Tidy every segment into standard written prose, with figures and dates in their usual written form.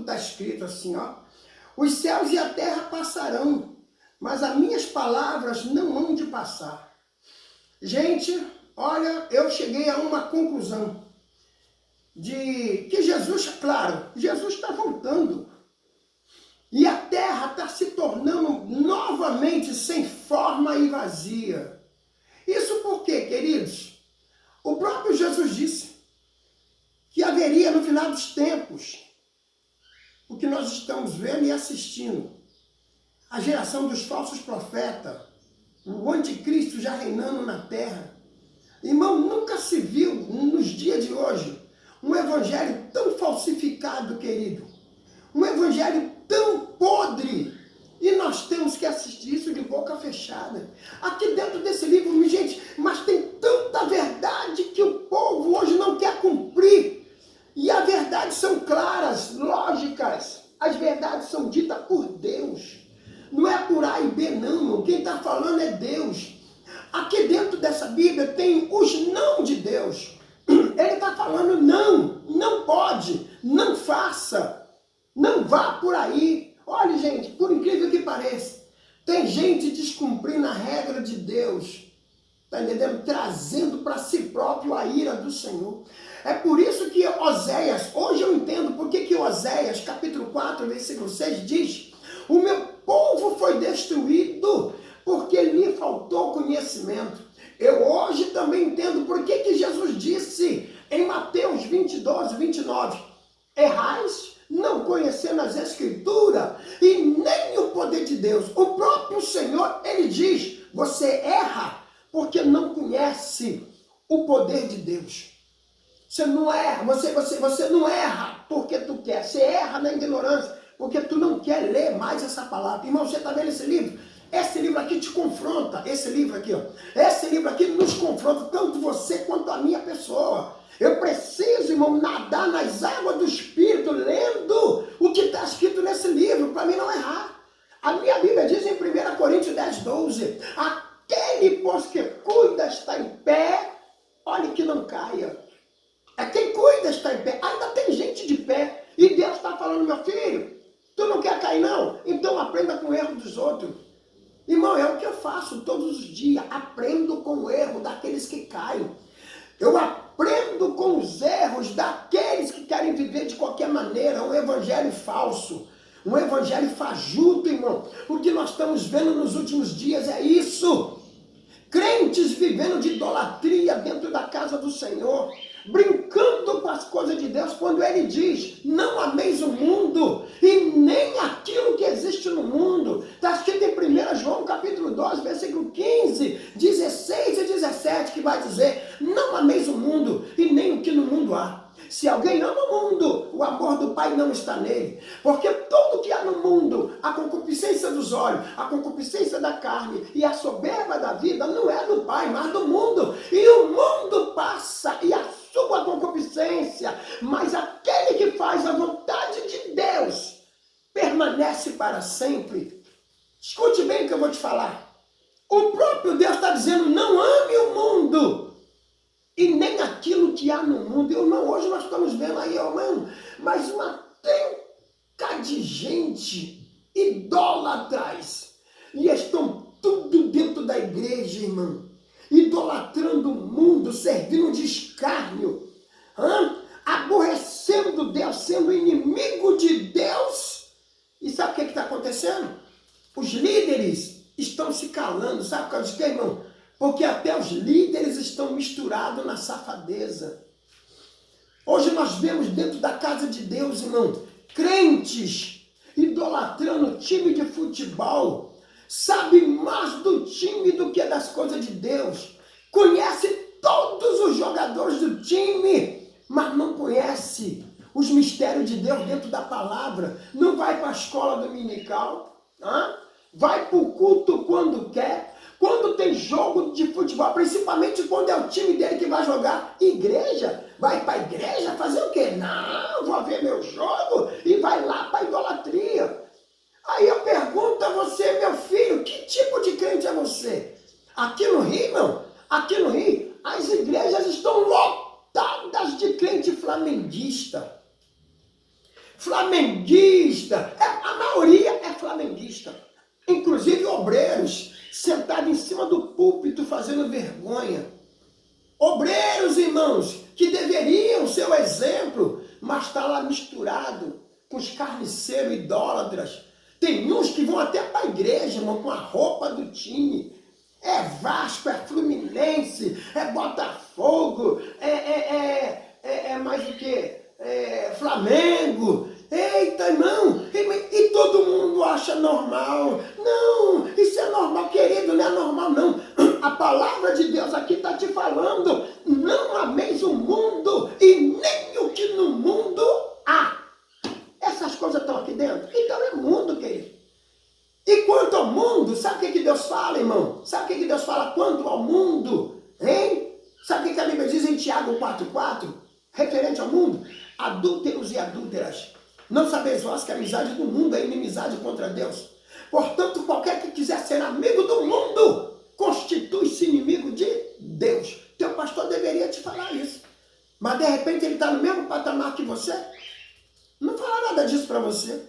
está escrito assim, ó. Os céus e a terra passarão, mas as minhas palavras não hão de passar. Gente, olha, eu cheguei a uma conclusão de que Jesus, claro, Jesus está voltando. E a terra está se tornando novamente sem forma e vazia. Isso por quê, queridos? O próprio Jesus disse que haveria no final dos tempos o que nós estamos vendo e assistindo. A geração dos falsos profetas, o anticristo já reinando na terra. Irmão, nunca se viu nos dias de hoje um evangelho tão falsificado, querido. Um evangelho tão podre. E nós temos que assistir isso de boca fechada. Aqui dentro desse livro, gente, mas tem tanta verdade que o povo hoje não quer cumprir. E as verdades são claras, lógicas. As verdades são ditas por Deus. Não é por A e B, não. Quem está falando é Deus. Aqui dentro dessa Bíblia tem os não de Deus. Ele está falando não, não pode, não faça, não vá por aí. Olha, gente, por incrível que pareça, tem gente descumprindo a regra de Deus, tá entendendo? Trazendo para si próprio a ira do Senhor. É por isso que Oséias, hoje eu entendo por que Oséias, capítulo 4, versículo 6, diz: o meu povo foi destruído porque lhe faltou conhecimento. Eu hoje também entendo por que Jesus disse em Mateus 22, 29, errais não conhecendo as Escrituras e nem o poder de Deus. O próprio Senhor, ele diz, você erra porque não conhece o poder de Deus. Você não erra, você não erra porque tu quer, você erra na ignorância, porque tu não quer ler mais essa palavra. Irmão, você está vendo esse livro? Esse livro aqui te confronta, esse livro aqui, ó. Esse livro aqui nos confronta, tanto você quanto a minha pessoa. Eu preciso, irmão, nadar nas águas do Espírito, lendo o que está escrito nesse livro, para mim não errar. A minha Bíblia diz em 1 Coríntios 10, 12, aquele, pois, que cuida está em pé, olhe que não caia. É quem cuida está em pé. Ainda tem gente de pé. E Deus está falando, meu filho, tu não quer cair não? Então aprenda com o erro dos outros. Irmão, é o que eu faço todos os dias. Aprendo com o erro daqueles que caem. Eu aprendo com os erros daqueles que querem viver de qualquer maneira. Um evangelho falso. Um evangelho fajuto, irmão. O que nós estamos vendo nos últimos dias é isso. Crentes vivendo de idolatria dentro da casa do Senhor. Brincando com as coisas de Deus, quando ele diz, não ameis o mundo e nem aquilo que existe no mundo. Está escrito em 1 João capítulo 2, versículo 15, 16 e 17, que vai dizer, não ameis o mundo e nem o que no mundo há. Se alguém ama o mundo, o amor do Pai não está nele. Porque tudo que há no mundo, a concupiscência dos olhos, a concupiscência da carne e a soberba da vida não é do Pai, mas do mundo. E o mundo passa e a sua concupiscência, mas aquele que faz a vontade de Deus permanece para sempre. Escute bem o que eu vou te falar. O próprio Deus está dizendo, não ame o mundo e nem aquilo que há no mundo. Irmão, hoje nós estamos vendo aí, irmão, mas uma penca de gente idólatras. E estão tudo dentro da igreja, irmão. Idolatrando o mundo, servindo de escárnio. Aborrecendo Deus, sendo inimigo de Deus. E sabe o que está acontecendo? Os líderes estão se calando. Sabe por causa de quê, irmão? Porque até os líderes estão misturados na safadeza. Hoje nós vemos dentro da casa de Deus, irmão, crentes idolatrando time de futebol. Sabe mais do time do que das coisas de Deus. Conhece todos os jogadores do time, mas não conhece os mistérios de Deus dentro da palavra. Não vai para a escola dominical, vai para o culto quando quer. Quando tem jogo de futebol, principalmente quando é o time dele que vai jogar, igreja, vai para a igreja fazer o quê? Não, vou ver meu jogo e vai lá para a idolatria. Aí eu pergunto a você, meu filho, que tipo de crente é você? Aqui no Rio, irmão, aqui no Rio, as igrejas estão lotadas de crente flamenguista. flamenguista. A maioria é flamenguista. Inclusive obreiros sentados em cima do púlpito fazendo vergonha. Obreiros, irmãos, que deveriam ser o exemplo, mas está lá misturado com os carniceiros idólatras. Tem uns que vão até para a igreja, irmão, com a roupa do time. É Vasco, é Fluminense, é Botafogo, é mais o quê? É Flamengo. Eita, irmão, e todo mundo acha normal. Não, isso é normal, querido, não é normal não. A palavra de Deus aqui está te falando, não ameis o mundo e nem o que no mundo há. Essas coisas estão aqui dentro, então é mundo, querido. E quanto ao mundo, sabe o que Deus fala, irmão? Sabe o que Deus fala quanto ao mundo? Hein? Sabe o que a Bíblia diz em Tiago 4,4? Referente ao mundo? Adúlteros e adúlteras. Não sabeis vós que a amizade do mundo é inimizade contra Deus. Portanto, qualquer que quiser ser amigo do mundo, constitui-se inimigo de Deus. Teu pastor deveria te falar isso. Mas de repente ele está no mesmo patamar que você. Não fala nada disso para você.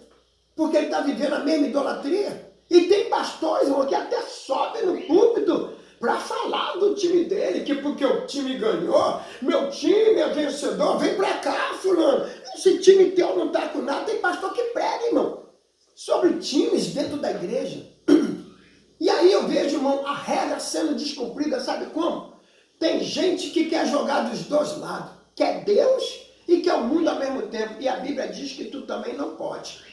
Porque ele está vivendo a mesma idolatria. E tem pastores, irmão, que até sobem no púlpito para falar do time dele, que porque o time ganhou, meu time é vencedor, vem para cá, fulano. Esse time teu não está com nada. Tem pastor que prega, irmão, sobre times dentro da igreja. E aí eu vejo, irmão, a regra sendo descumprida, sabe como? Tem gente que quer jogar dos dois lados. Quer Deus e quer o mundo ao mesmo tempo. E a Bíblia diz que tu também não pode.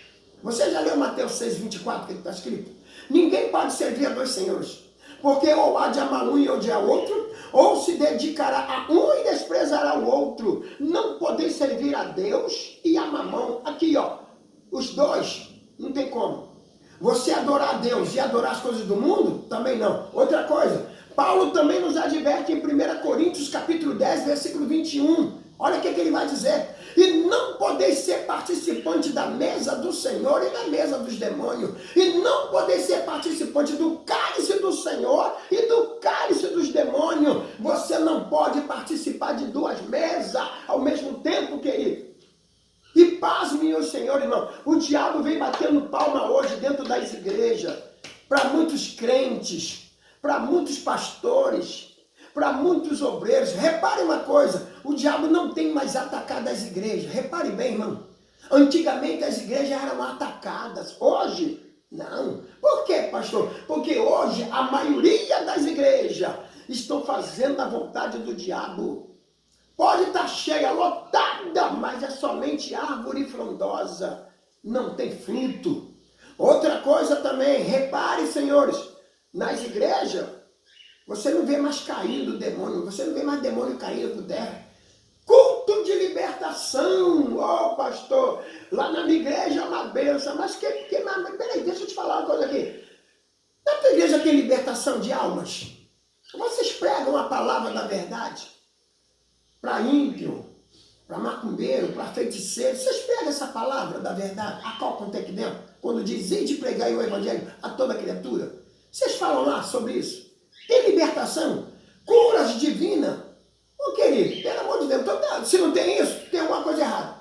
Você já leu Mateus 6,24, que está escrito? Ninguém pode servir a dois senhores, porque ou há de amar um e odiar outro, ou se dedicará a um e desprezará o outro. Não podeis servir a Deus e a mamão. Aqui, ó, os dois, não tem como. Você adorar a Deus e adorar as coisas do mundo, também não. Outra coisa, Paulo também nos adverte em 1 Coríntios capítulo 10, versículo 21. Olha o que ele vai dizer. E não podeis ser participante da mesa do Senhor e da mesa dos demônios. E não podeis ser participante do cálice do Senhor e do cálice dos demônios. Você não pode participar de duas mesas ao mesmo tempo, querido. E pasme o Senhor, irmão. O diabo vem batendo palma hoje dentro das igrejas. Para muitos crentes, para muitos pastores, para muitos obreiros. Repare uma coisa, o diabo não tem mais atacado as igrejas. Repare bem, irmão. Antigamente as igrejas eram atacadas. Hoje, não. Por quê, pastor? Porque hoje a maioria das igrejas estão fazendo a vontade do diabo. Pode estar cheia, lotada, mas é somente árvore frondosa. Não tem fruto. Outra coisa também, repare, senhores, nas igrejas, você não vê mais caindo demônio, você não vê mais demônio caindo por terra. Culto de libertação, ó pastor, lá na minha igreja é uma benção, mas peraí, deixa eu te falar uma coisa aqui. Na tua igreja tem libertação de almas? Vocês pregam a palavra da verdade? Para ímpio, para macumbeiro, para feiticeiro, vocês pregam essa palavra da verdade? A qual contém aqui dentro? Quando diz, de pregar o evangelho a toda criatura. Vocês falam lá sobre isso? Tem libertação? Curas divinas? Ô querido, pelo amor de Deus, então, se não tem isso, tem alguma coisa errada.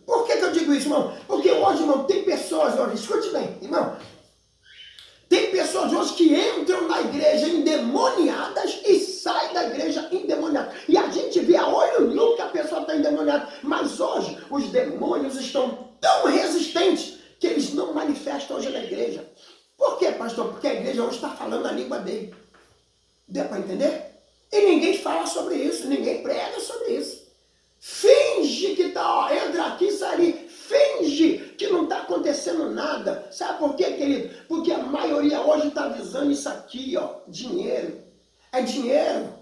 Por que eu digo isso, irmão? Porque hoje, irmão, tem pessoas, hoje, escute bem, irmão, tem pessoas hoje que entram na igreja endemoniadas e saem da igreja endemoniadas. E a gente vê a olho nu que a pessoa está endemoniada. Mas hoje, os demônios estão tão resistentes que eles não manifestam hoje na igreja. Por quê, pastor? Porque a igreja hoje está falando a língua dele. Deu para entender? E ninguém fala sobre isso, ninguém prega sobre isso. Finge que está, ó, entra aqui, sai ali. Finge que não está acontecendo nada. Sabe por quê, querido? Porque a maioria hoje está visando isso aqui, ó, dinheiro. É dinheiro.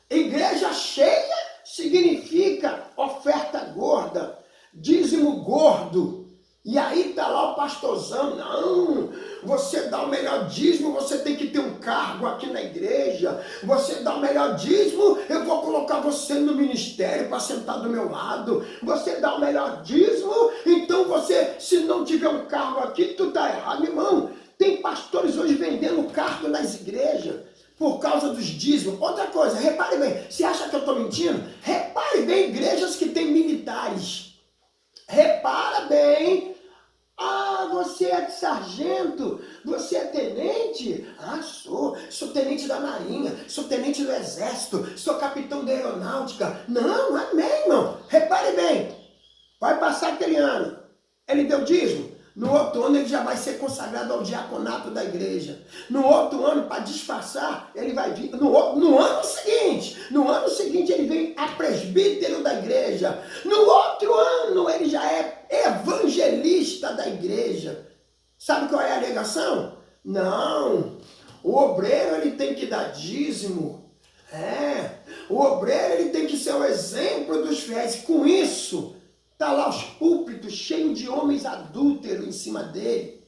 Igreja cheia significa oferta gorda, dízimo gordo. E aí está lá o pastorzão, não, você dá o melhor dízimo, você tem que ter um cargo aqui na igreja, você dá o melhor dízimo, eu vou colocar você no ministério para sentar do meu lado, você dá o melhor dízimo, então você, se não tiver um cargo aqui, tu está errado, irmão. Tem pastores hoje vendendo cargo nas igrejas, por causa dos dízimos. Outra coisa, repare bem, você acha que eu estou mentindo? Repare bem, igrejas que têm militares. Repara bem. Ah, você é sargento, você é tenente? Ah, sou tenente da Marinha, sou tenente do Exército, sou capitão da Aeronáutica. Não, amém, irmão. Repare bem, vai passar aquele ano, ele deu dízimo. No outro ano ele já vai ser consagrado ao diaconato da igreja. No outro ano, para disfarçar, ele vai vir. No ano seguinte ele vem a presbítero da igreja. No outro ano ele já é evangelista da igreja. Sabe qual é a alegação? Não, o obreiro ele tem que dar dízimo. O obreiro ele tem que ser o exemplo dos fiéis. Com isso, está lá os púlpitos cheios de homens adúlteros em cima dele.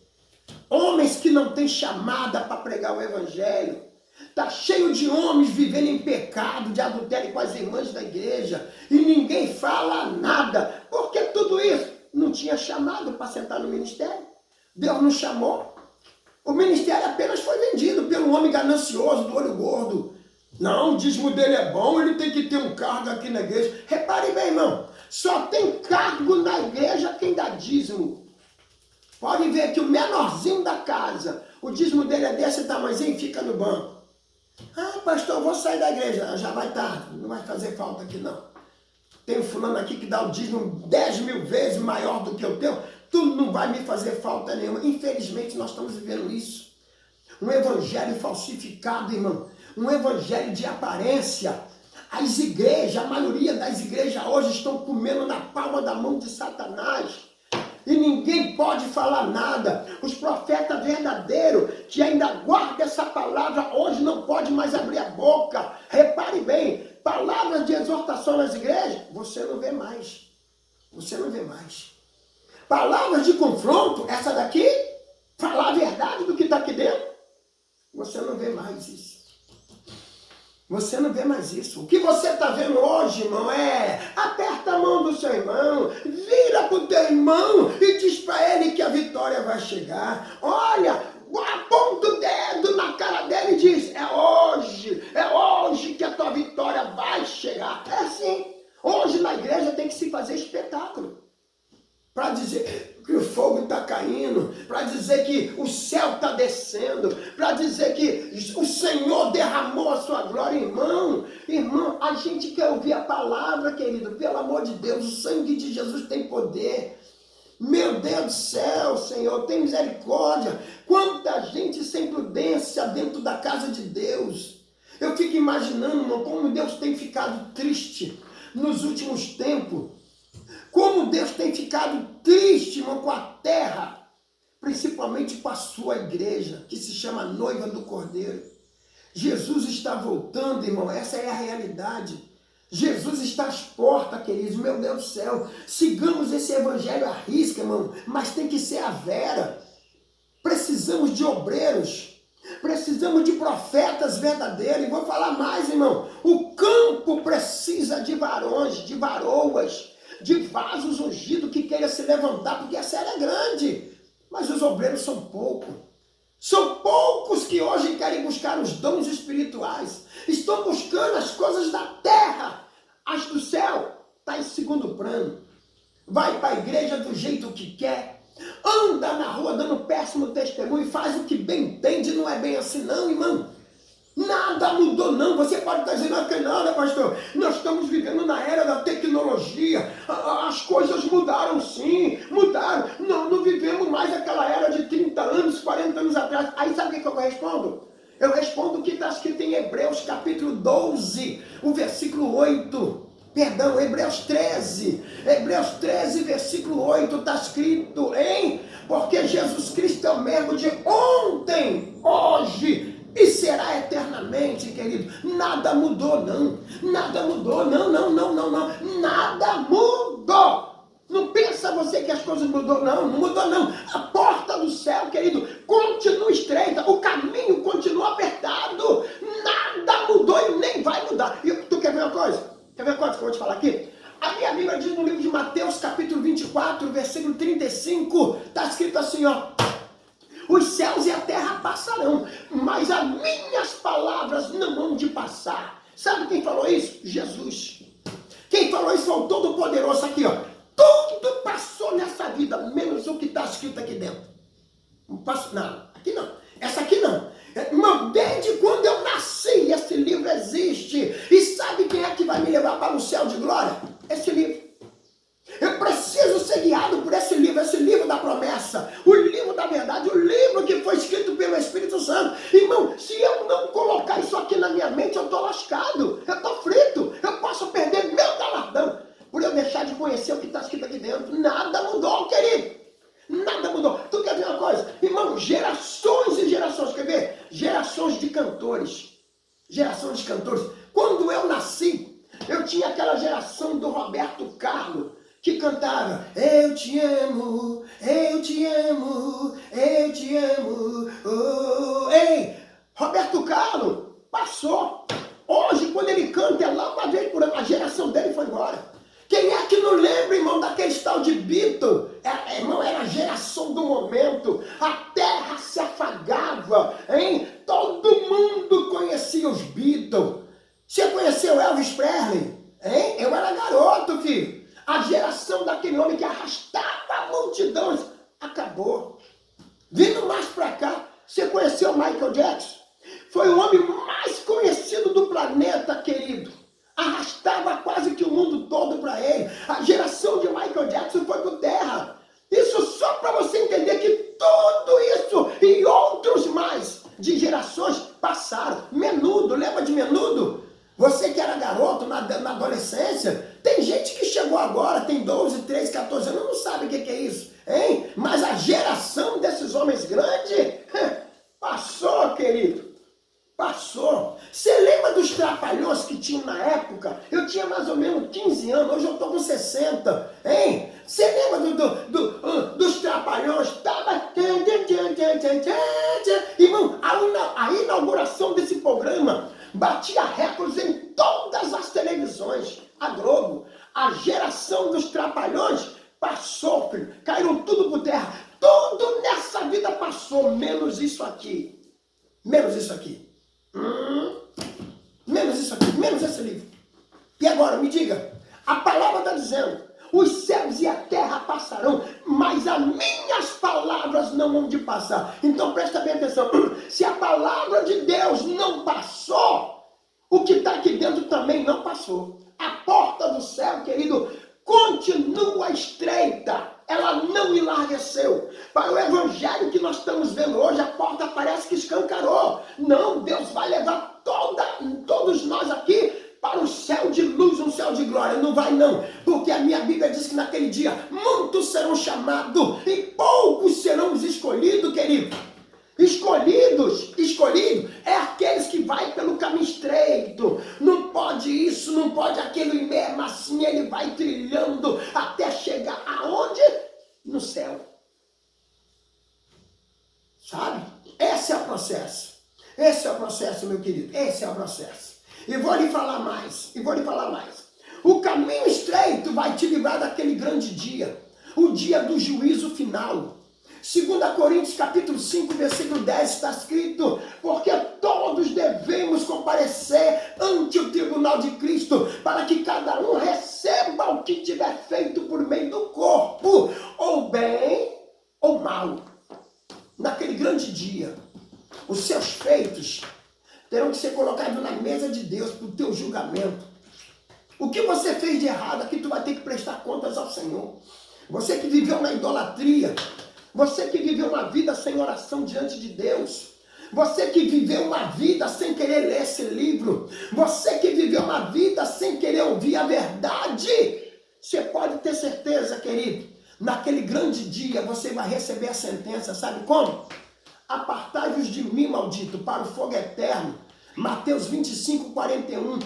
Homens que não têm chamada para pregar o evangelho. Está cheio de homens vivendo em pecado, de adultério com as irmãs da igreja. E ninguém fala nada. Porque tudo isso não tinha chamado para sentar no ministério. Deus não chamou. O ministério apenas foi vendido pelo homem ganancioso, do olho gordo. Não, o dízimo dele é bom, ele tem que ter um cargo aqui na igreja. Repare bem, irmão. Só tem cargo na igreja quem dá dízimo. Pode ver que o menorzinho da casa, o dízimo dele é desse tamanhozinho e fica no banco. Ah, pastor, eu vou sair da igreja. Já vai tarde, não vai fazer falta aqui não. Tem um fulano aqui que dá o dízimo 10.000 vezes maior do que o teu. Tu não vai me fazer falta nenhuma. Infelizmente nós estamos vivendo isso. Um evangelho falsificado, irmão. Um evangelho de aparência. As igrejas, a maioria das igrejas hoje estão comendo na palma da mão de Satanás. E ninguém pode falar nada. Os profetas verdadeiros, que ainda guardam essa palavra, hoje não pode mais abrir a boca. Repare bem, palavras de exortação nas igrejas, você não vê mais. Você não vê mais. Palavras de confronto, essa daqui, falar a verdade do que está aqui dentro, você não vê mais isso. Você não vê mais isso. O que você está vendo hoje, irmão, aperta a mão do seu irmão, vira para o teu irmão e diz para ele que a vitória vai chegar. Olha, aponta o dedo na cara dele e diz, é hoje que a tua vitória vai chegar. É assim. Hoje na igreja tem que se fazer espetáculo. Para dizer que o fogo está caindo, para dizer que o céu está descendo, para dizer que o Senhor derramou a sua glória, irmão. Irmão, a gente quer ouvir a palavra, querido, pelo amor de Deus, o sangue de Jesus tem poder. Meu Deus do céu, Senhor, tem misericórdia. Quanta gente sem prudência dentro da casa de Deus. Eu fico imaginando, irmão, como Deus tem ficado triste nos últimos tempos. Como Deus tem ficado triste, irmão, com a terra, principalmente com a sua igreja, que se chama noiva do Cordeiro. Jesus está voltando, irmão, essa é a realidade. Jesus está às portas, queridos, meu Deus do céu. Sigamos esse evangelho à risca, irmão, mas tem que ser a vera. Precisamos de obreiros, precisamos de profetas verdadeiros. E vou falar mais, irmão, o campo precisa de varões, de varoas, de vasos ungidos que queiram se levantar, porque a série é grande, mas os obreiros são poucos. São poucos que hoje querem buscar os dons espirituais, estão buscando as coisas da terra, as do céu está em segundo plano. Vai para a igreja do jeito que quer, anda na rua dando péssimo testemunho, faz o que bem entende, não é bem assim não, irmão. Nada mudou não, você pode estar dizendo que não, né, pastor? Nós estamos vivendo na era da tecnologia, as coisas mudaram sim, mudaram. Não vivemos mais aquela era de 30 anos, 40 anos atrás. Aí sabe o que eu respondo? Eu respondo o que está escrito em Hebreus capítulo 12, o versículo 8. Perdão, Hebreus 13, versículo 8, está escrito, hein? Porque Jesus Cristo é o mesmo de ontem, hoje e será eternamente, querido. Nada mudou, não. Nada mudou, não. Nada mudou. Não pensa você que as coisas mudou, não. Não mudou, não. A porta do céu, querido, continua estreita. O caminho continua apertado. Nada mudou e nem vai mudar. E tu quer ver uma coisa? Quer ver uma coisa que eu vou te falar aqui? A minha Bíblia diz no livro de Mateus, capítulo 24, versículo 35, está escrito assim, ó. Os céus e a terra passarão, mas as minhas palavras não hão de passar. Sabe quem falou isso? Jesus. Quem falou isso foi o Todo-Poderoso aqui, ó. Tudo passou nessa vida, menos o que está escrito aqui dentro. Não passou, não, aqui não. Essa aqui não. Irmão, desde quando eu nasci, esse livro existe. E sabe quem é que vai me levar para o céu de glória? Esse livro. Eu preciso ser guiado por esse livro da promessa, o livro da verdade, o livro que foi escrito pelo Espírito Santo. Irmão, se eu não colocar isso aqui na minha mente, eu estou lascado, eu estou frito, eu posso perder meu galardão por eu deixar de conhecer o que está escrito aqui dentro. Nada mudou, querido. Nada mudou. Tu quer ver uma coisa? Irmão, gerações e gerações, quer ver? Gerações de cantores. Gerações de cantores. Quando eu nasci, eu tinha aquela geração do Roberto Carlos, que cantava: eu te amo, eu te amo, eu te amo. Oh. Ei, Roberto Carlos passou. Hoje, quando ele canta, é lá uma vez por ano. A geração dele foi embora. Quem é que não lembra, irmão, daquele tal de Beatles? Irmão, era a geração do momento. A terra se afagava, hein? Todo mundo conhecia os Beatles. Você conheceu Elvis Presley? Hein? Eu era garoto, filho. A geração daquele homem que arrastava multidões acabou. Vindo mais pra cá, você conheceu Michael Jackson? Foi o homem mais conhecido do planeta, querido. Arrastava quase que o mundo todo para ele. A geração de Michael Jackson foi por terra. Isso só para você entender que tudo isso e outros mais de gerações passaram. Menudo, lembra de Menudo? Você que era garoto na adolescência, tem gente que chegou agora, tem 12, 13, 14 anos, não sabe o que é isso, hein? Mas a geração desses homens grandes passou, querido. Passou. Você lembra dos trapalhões que tinham na época? Eu tinha mais ou menos 15 anos, hoje eu estou com 60, hein? Você lembra dos trapalhões? Irmão, a inauguração desse programa batia recordes em todas as televisões. A Globo, a geração dos trapalhões passou, filho. Caíram tudo por terra. Tudo nessa vida passou, menos isso aqui. Menos isso aqui. Menos isso aqui, menos esse livro. E agora, me diga, a palavra está dizendo: os céus e a terra passarão, mas as minhas palavras não vão de passar. Então presta bem atenção, se a palavra de Deus não passou, o que está aqui dentro também não passou. A porta do céu, querido, continua estreita. Ela não enlargueceu. Para o evangelho que nós estamos vendo hoje, a porta parece que escancarou. Não, Deus vai levar todos nós aqui para um céu de luz, um céu de glória. Não vai não, porque a minha Bíblia diz que naquele dia muitos serão chamados e poucos serão os escolhidos, querido. Escolhido é aqueles que vai pelo caminho estreito. Não pode isso, não pode aquilo, e mesmo assim ele vai trilhando até chegar aonde? No céu. Sabe? Esse é o processo. Esse é o processo, meu querido. Esse é o processo. E vou lhe falar mais. O caminho estreito vai te livrar daquele grande dia. O dia do juízo final. 2 Coríntios capítulo 5, versículo 10 está escrito: porque todos devemos comparecer ante o tribunal de Cristo, para que cada um receba o que tiver feito por meio do corpo, ou bem ou mal. Naquele grande dia, os seus feitos terão que ser colocados na mesa de Deus para o teu julgamento. O que você fez de errado, aqui tu vai ter que prestar contas ao Senhor. Você que viveu na idolatria, você que viveu uma vida sem oração diante de Deus, você que viveu uma vida sem querer ler esse livro, você que viveu uma vida sem querer ouvir a verdade, você pode ter certeza, querido, naquele grande dia você vai receber a sentença, sabe como? Apartai-vos de mim, maldito, para o fogo eterno. Mateus 25, 41.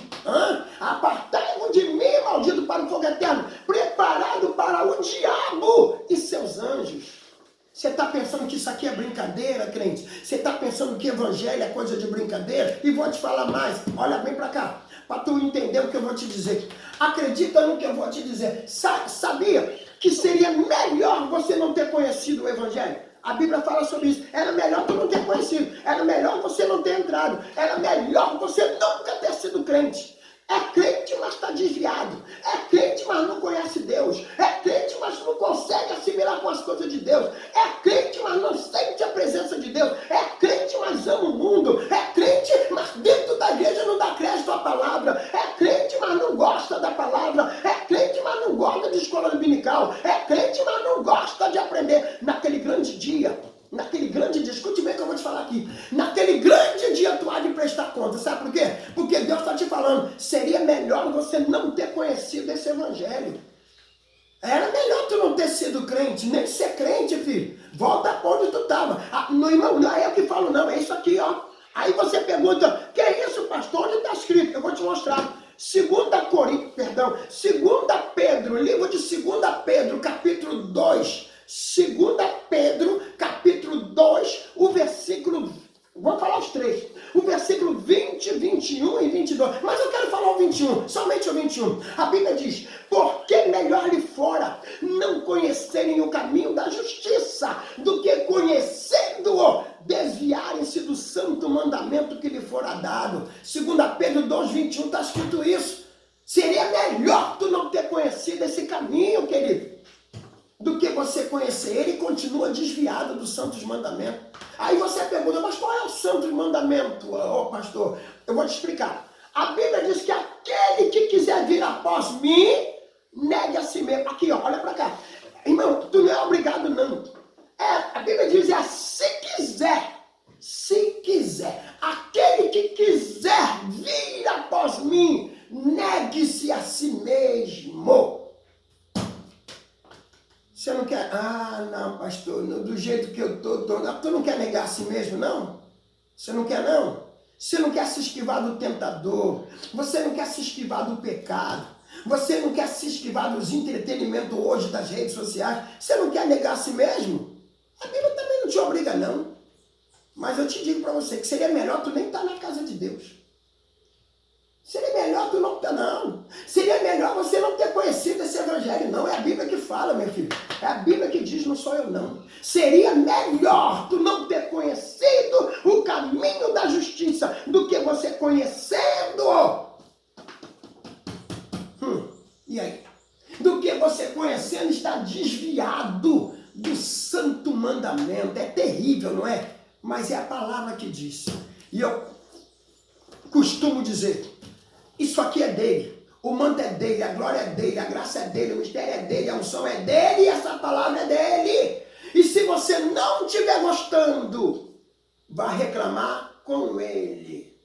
Apartai-vos de mim, maldito, para o fogo eterno, preparado para o diabo e seus anjos. Você está pensando que isso aqui é brincadeira, crente? Você está pensando que evangelho é coisa de brincadeira? E vou te falar mais. Olha bem para cá, para tu entender o que eu vou te dizer. Acredita no que eu vou te dizer. Sabia que seria melhor você não ter conhecido o evangelho? A Bíblia fala sobre isso. Era melhor tu não ter conhecido. Era melhor você não ter entrado. Era melhor você nunca ter sido crente. É crente, mas está desviado. É crente, mas não conhece Deus. É crente, mas não consegue assimilar com as coisas de Deus. É crente, mas não sente a presença de Deus. É crente, mas ama o mundo. É crente, mas dentro da igreja não dá crédito à palavra. É crente, mas não gosta da palavra. É crente, mas não gosta de escola dominical. É crente, mas não gosta de aprender. Naquele grande dia, naquele grande dia, escute bem o que eu vou te falar aqui. Naquele grande dia tu há de prestar conta. Sabe por quê? Porque Deus está te falando, seria melhor você não ter conhecido esse evangelho. Era melhor tu não ter sido crente, nem ser crente, filho. Volta para onde tu estava. Não, irmão, não é eu que falo, não, é isso aqui, ó. Aí você pergunta, que é isso, pastor? Onde está escrito? Eu vou te mostrar. 2 Pedro, livro de 2 Pedro, capítulo 2. 2 Pedro, capítulo 2, o versículo, vou falar os três, o versículo 20, 21 e 22, mas eu quero falar o 21, somente o 21. A Bíblia diz, porque melhor lhe fora não conhecerem o caminho da justiça, do que conhecendo-o, desviarem-se do santo mandamento que lhe fora dado. 2 Pedro 2, 21 está escrito isso. Seria melhor tu não ter conhecido esse caminho, querido, do que você conhecer ele e continua desviado dos santos mandamentos. Aí você pergunta, mas qual é o santo mandamento, pastor? Eu vou te explicar. A Bíblia diz que aquele que quiser vir após mim, negue a si mesmo. Aqui, ó, olha para cá. Irmão, tu não é obrigado, não. A Bíblia diz, se quiser, aquele que quiser vir após mim, negue-se a si mesmo. Você não quer? Não, pastor, do jeito que eu estou. Tu não quer negar a si mesmo, não? Você não quer, não? Você não quer se esquivar do tentador. Você não quer se esquivar do pecado. Você não quer se esquivar dos entretenimentos hoje das redes sociais. Você não quer negar a si mesmo? A Bíblia também não te obriga, não. Mas eu te digo para você que seria melhor tu nem estar na casa de Deus. Seria melhor tu não estar, não. Seria melhor você não ter conhecido esse evangelho, não. É a Bíblia que fala, meu filho. É a Bíblia que diz, não sou eu, não. Seria melhor tu não ter conhecido o caminho da justiça do que você conhecendo. E aí? Do que você conhecendo está desviado do santo mandamento. É terrível, não é? Mas é a palavra que diz. E eu costumo dizer, isso aqui é dele, o manto é dele, a glória é dele, a graça é dele, o mistério é dele, a unção é dele, e essa palavra é dele. E se você não estiver gostando, vá reclamar com ele.